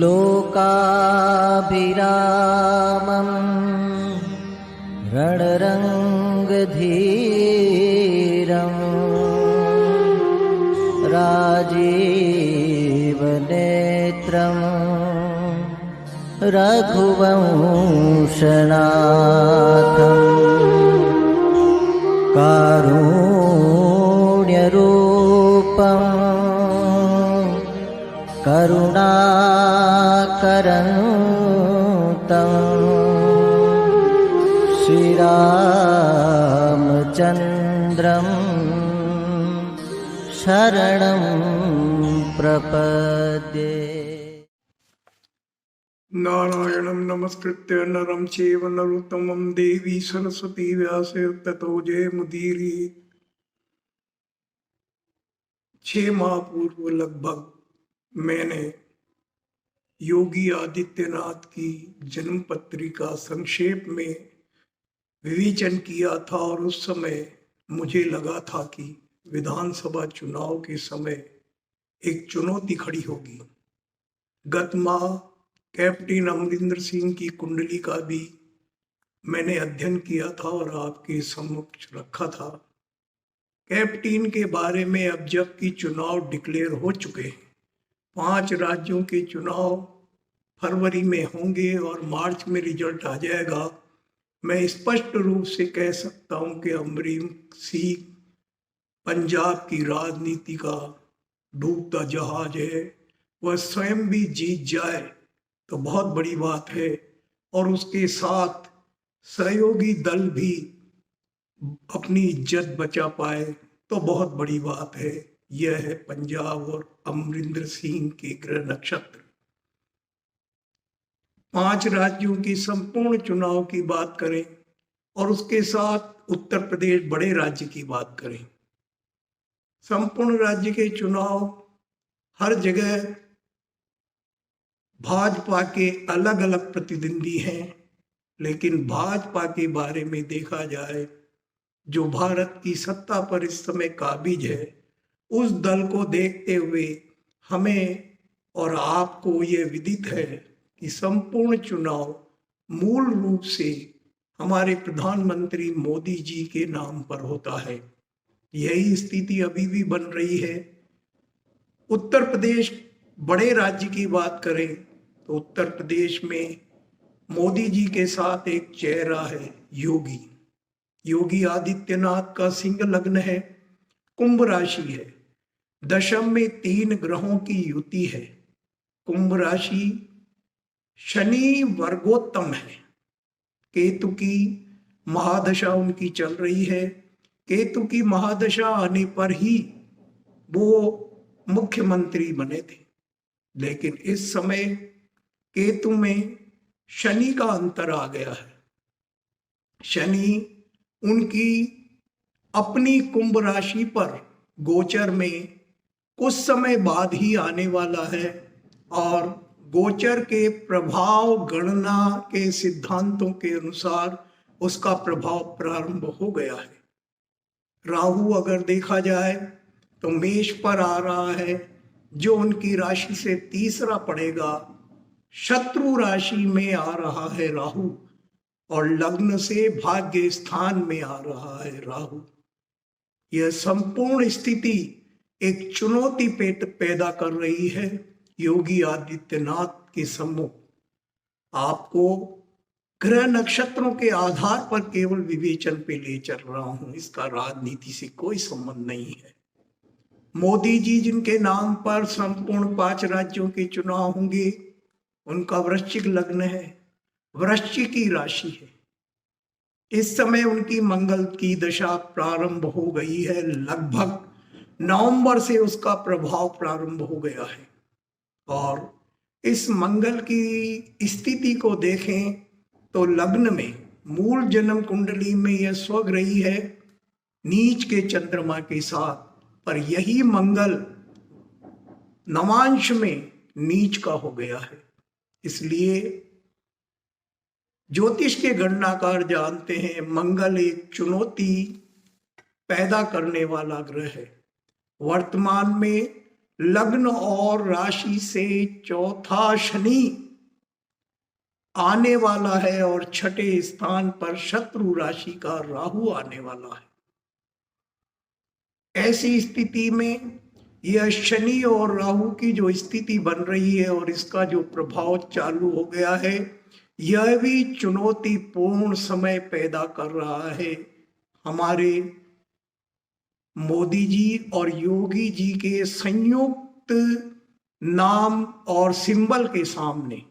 लोकाभिरामं रणरङ्गधीरं राजीवनेत्रं रघुवंशनाथं कारुण्यरूपं करुणाकरं श्रीरामचन्द्रं शरणं प्रपद्ये। नारायणं नमस्कृत्य नरं चैव नरोत्तमं देवी सरस्वती व्यासेन ततो जयमुदीरयेत्। 6 माह पूर्व लगभग मैंने योगी आदित्यनाथ की जन्म पत्रिका संक्षेप में विवेचन किया था और उस समय मुझे लगा था कि विधानसभा चुनाव के समय एक चुनौती खड़ी होगी। गत माह कैप्टन अमरिंदर सिंह की कुंडली का भी मैंने अध्ययन किया था और आपके सम्मुख रखा था। कैप्टन के बारे में अब जबकि चुनाव डिक्लेयर हो चुके हैं, 5 राज्यों के चुनाव फरवरी में होंगे और मार्च में रिजल्ट आ जाएगा, मैं स्पष्ट रूप से कह सकता हूं कि अमरिंदर सिंह पंजाब की राजनीति का डूबता जहाज है। वह स्वयं भी जीत जाए तो बहुत बड़ी बात है और उसके साथ सहयोगी दल भी अपनी इज्जत बचा पाए तो बहुत बड़ी बात है। यह है पंजाब और अमरिंदर सिंह के ग्रह नक्षत्र। 5 राज्यों की संपूर्ण चुनाव की बात करें और उसके साथ उत्तर प्रदेश बड़े राज्य की बात करें। संपूर्ण राज्य के चुनाव हर जगह भाजपा के अलग अलग प्रतिद्वंदी हैं, लेकिन भाजपा के बारे में देखा जाए, जो भारत की सत्ता पर इस समय काबिज है, उस दल को देखते हुए हमें और आपको ये विदित है कि संपूर्ण चुनाव मूल रूप से हमारे प्रधानमंत्री मोदी जी के नाम पर होता है। यही स्थिति अभी भी बन रही है। उत्तर प्रदेश बड़े राज्य की बात करें तो उत्तर प्रदेश में मोदी जी के साथ एक चेहरा है, योगी आदित्यनाथ का सिंह लग्न है, कुंभ राशि है, दशम में 3 ग्रहों की युति है। कुंभ राशि शनि वर्गोत्तम है, केतु की महादशा उनकी चल रही है। केतु की महादशा आने पर ही वो मुख्यमंत्री बने थे, लेकिन इस समय केतु में शनि का अंतर आ गया है। शनि उनकी अपनी कुंभ राशि पर गोचर में कुछ समय बाद ही आने वाला है और गोचर के प्रभाव गणना के सिद्धांतों के अनुसार उसका प्रभाव प्रारंभ हो गया है। राहु अगर देखा जाए तो मेष पर आ रहा है, जो उनकी राशि से तीसरा पड़ेगा। शत्रु राशि में आ रहा है राहु और लग्न से भाग्य स्थान में आ रहा है राहु। यह संपूर्ण स्थिति एक चुनौती पैदा कर रही है योगी आदित्यनाथ के सम्मुख। आपको ग्रह नक्षत्रों के आधार पर केवल विवेचन पे ले चल रहा हूं, इसका राजनीति से कोई संबंध नहीं है। मोदी जी जिनके नाम पर संपूर्ण 5 राज्यों के चुनाव होंगे, उनका वृश्चिक लग्न है, वृश्चिक की राशि है। इस समय उनकी मंगल की दशा प्रारंभ हो गई है, लगभग नवंबर से उसका प्रभाव प्रारंभ हो गया है। और इस मंगल की स्थिति को देखें तो लग्न में मूल जन्म कुंडली में यह स्वग्रही है नीच के चंद्रमा के साथ, पर यही मंगल नवांश में नीच का हो गया है। इसलिए ज्योतिष के गणनाकार जानते हैं मंगल एक चुनौती पैदा करने वाला ग्रह है। वर्तमान में लग्न और राशि से चौथा शनि आने वाला है और छठे स्थान पर शत्रु राशि का राहु आने वाला है। ऐसी स्थिति में यह शनि और राहु की जो स्थिति बन रही है और इसका जो प्रभाव चालू हो गया है, यह भी चुनौतीपूर्ण समय पैदा कर रहा है। हमारे मोदी जी और योगी जी के संयुक्त नाम और सिंबल के सामने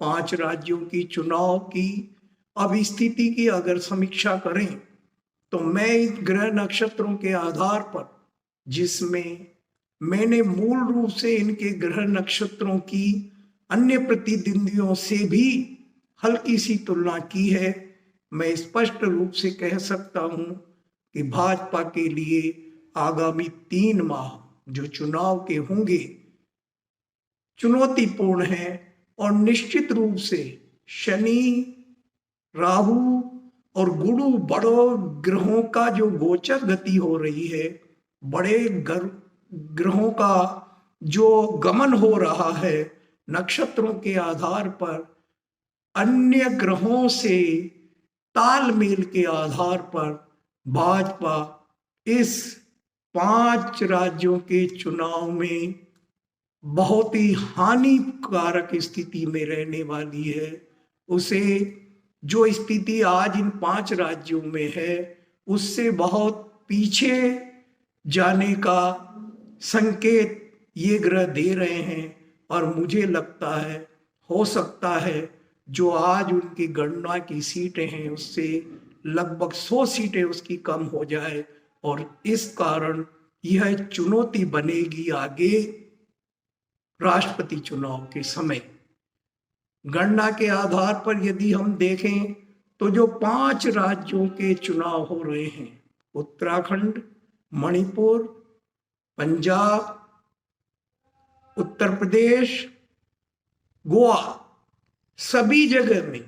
5 राज्यों की चुनाव की अब स्थिति की अगर समीक्षा करें तो मैं इन ग्रह नक्षत्रों के आधार पर, जिसमें मैंने मूल रूप से इनके ग्रह नक्षत्रों की अन्य प्रतिद्वंदियों से भी हल्की सी तुलना की है, मैं स्पष्ट रूप से कह सकता हूं कि भाजपा के लिए आगामी 3 माह जो चुनाव के होंगे चुनौतीपूर्ण है। और निश्चित रूप से शनि, राहु और गुरु बड़ों ग्रहों का जो गोचर गति हो रही है, बड़े ग्रहों का जो गमन हो रहा है नक्षत्रों के आधार पर, अन्य ग्रहों से तालमेल के आधार पर भाजपा इस 5 राज्यों के चुनाव में बहुत ही हानिकारक स्थिति में रहने वाली है। उसे जो स्थिति आज इन 5 राज्यों में है उससे बहुत पीछे जाने का संकेत ये ग्रह दे रहे हैं। और मुझे लगता है, हो सकता है जो आज उनकी गणना की सीटें हैं उससे लगभग 100 सीटें उसकी कम हो जाए और इस कारण यह चुनौती बनेगी आगे राष्ट्रपति चुनाव के समय। गणना के आधार पर यदि हम देखें तो जो 5 राज्यों के चुनाव हो रहे हैं, उत्तराखंड, मणिपुर, पंजाब, उत्तर प्रदेश, गोवा, सभी जगह में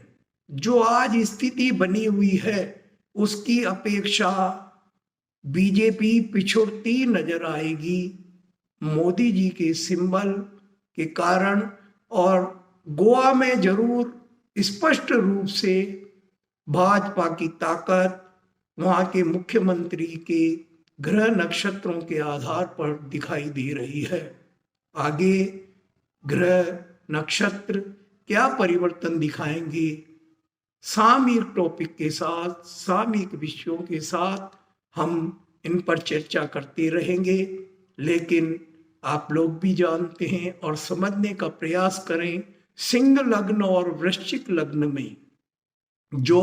जो आज स्थिति बनी हुई है उसकी अपेक्षा बीजेपी पिछड़ती नजर आएगी मोदी जी के सिंबल के कारण। और गोवा में जरूर स्पष्ट रूप से भाजपा की ताकत वहां के मुख्यमंत्री के ग्रह नक्षत्रों के आधार पर दिखाई दे रही है। आगे ग्रह नक्षत्र क्या परिवर्तन दिखाएंगे, सामयिक टॉपिक के साथ, सामयिक विषयों के साथ हम इन पर चर्चा करते रहेंगे। लेकिन आप लोग भी जानते हैं और समझने का प्रयास करें, सिंह लग्न और वृश्चिक लग्न में जो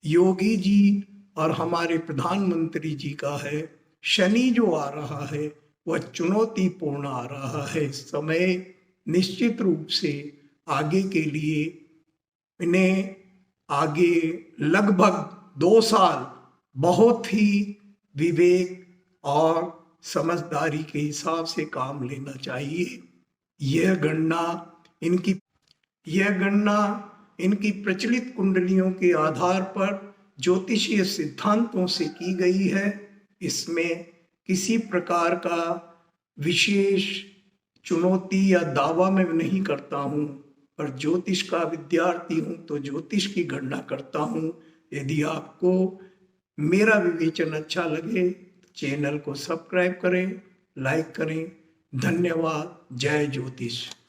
योगी जी और हमारे प्रधानमंत्री जी का है, शनि जो आ रहा है वह चुनौतीपूर्ण आ रहा है। इस समय निश्चित रूप से आगे के लिए इन्हें आगे लगभग 2 साल बहुत ही विवेक और समझदारी के हिसाब से काम लेना चाहिए। यह गणना इनकी प्रचलित कुंडलियों के आधार पर ज्योतिषीय सिद्धांतों से की गई है। इसमें किसी प्रकार का विशेष चुनौती या दावा मैं नहीं करता हूँ, पर ज्योतिष का विद्यार्थी हूँ तो ज्योतिष की गणना करता हूँ। यदि आपको मेरा विवेचन अच्छा लगे तो चैनल को सब्सक्राइब करें, लाइक करें। धन्यवाद। जय ज्योतिष।